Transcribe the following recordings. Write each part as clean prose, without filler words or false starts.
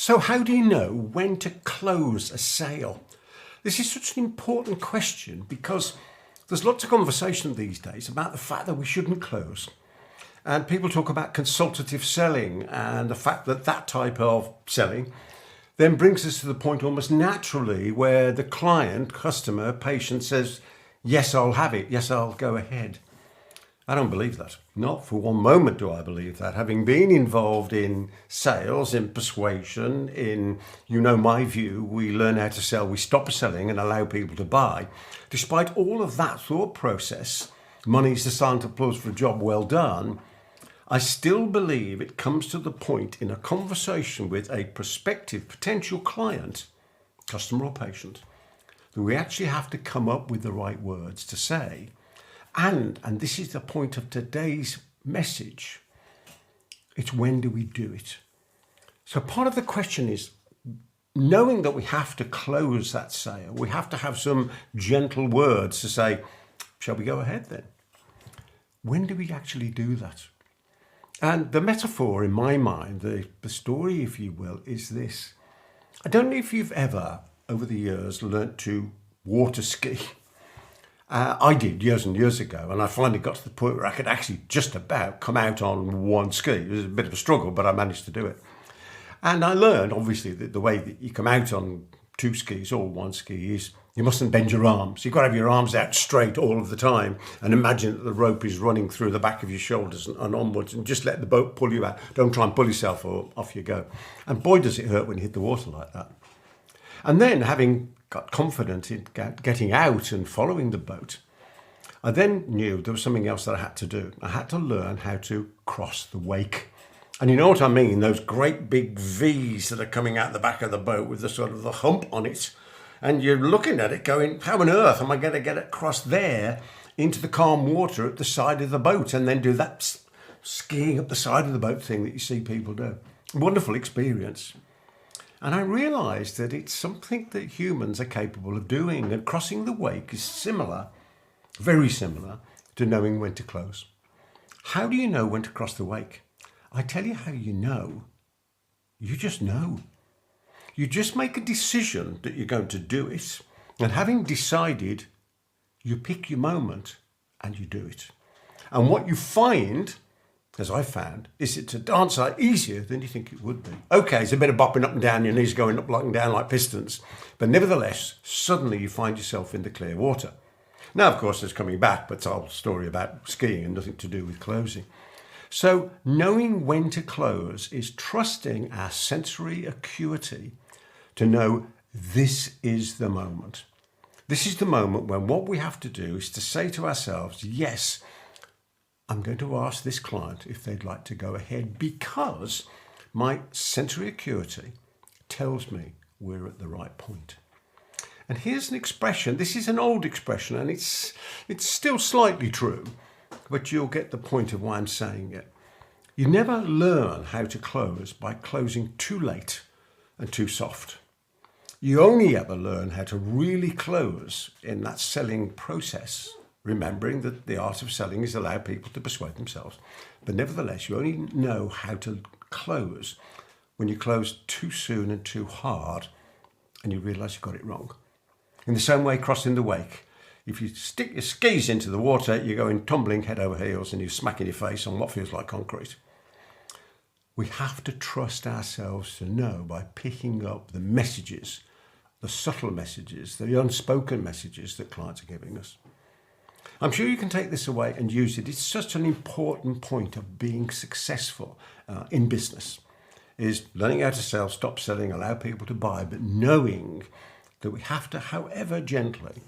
So how do you know when to close a sale? This is such an important question because there's lots of conversation these days about the fact that we shouldn't close. And people talk about consultative selling and the fact that that type of selling then brings us to the point almost naturally where the client, customer, patient says, yes, I'll have it. Yes, I'll go ahead. I don't believe that. Not for one moment do I believe that. Having been involved in sales, in persuasion, in, my view, we learn how to sell, we stop selling and allow people to buy. Despite all of that thought process, money's the silent applause for a job well done, I still believe it comes to the point in a conversation with a prospective potential client, customer or patient, that we actually have to come up with the right words to say. And this is the point of today's message, it's when do we do it? So part of the question is, knowing that we have to close that sale, we have to have some gentle words to say, shall we go ahead then? When do we actually do that? And the metaphor in my mind, the story, if you will, is this. I don't know if you've ever, over the years, learnt to water ski. I did years and years ago, and I finally got to the point where I could actually just about come out on one ski. It was a bit of a struggle, but I managed to do it. And I learned, obviously, that the way that you come out on two skis or one ski is you mustn't bend your arms. You've got to have your arms out straight all of the time and imagine that the rope is running through the back of your shoulders and onwards, and just let the boat pull you out. Don't try and pull yourself or off you go. And boy, does it hurt when you hit the water like that. And then, having got confident in getting out and following the boat, I then knew there was something else that I had to do. I had to learn how to cross the wake. And you know what I mean? Those great big V's that are coming out the back of the boat with the sort of the hump on it. And you're looking at it going, how on earth am I going to get it across there into the calm water at the side of the boat and then do that skiing up the side of the boat thing that you see people do? Wonderful experience. And I realised that it's something that humans are capable of doing, and crossing the wake is similar, very similar, to knowing when to close. How do you know when to cross the wake? I tell you how you know. You just know. You just make a decision that you're going to do it, and having decided, you pick your moment and you do it. And what you find, as I found, is it's a darn sight easier than you think it would be. Okay, it's a bit of bopping up and down, your knees going up and down like pistons, but nevertheless, suddenly you find yourself in the clear water. Now, of course, there's coming back, but it's a whole story about skiing and nothing to do with closing. So knowing when to close is trusting our sensory acuity to know this is the moment. This is the moment when what we have to do is to say to ourselves, yes, I'm going to ask this client if they'd like to go ahead because my sensory acuity tells me we're at the right point. And here's an expression. This is an old expression and it's still slightly true, but you'll get the point of why I'm saying it. You never learn how to close by closing too late and too soft. You only ever learn how to really close in that selling process, remembering that the art of selling is allow people to persuade themselves. But nevertheless, you only know how to close when you close too soon and too hard and you realise you got it wrong. In the same way, crossing the wake. If you stick your skis into the water, you're going tumbling head over heels and you're smacking your face on what feels like concrete. We have to trust ourselves to know by picking up the messages, the subtle messages, the unspoken messages that clients are giving us. I'm sure you can take this away and use it. It's such an important point of being successful in business, is learning how to sell, stop selling, allow people to buy, but knowing that we have to, however gently,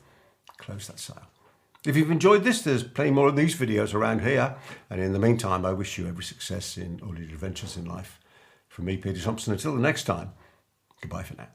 close that sale. If you've enjoyed this, there's plenty more of these videos around here. And in the meantime, I wish you every success in all your adventures in life. From me, Peter Thomson, until the next time, goodbye for now.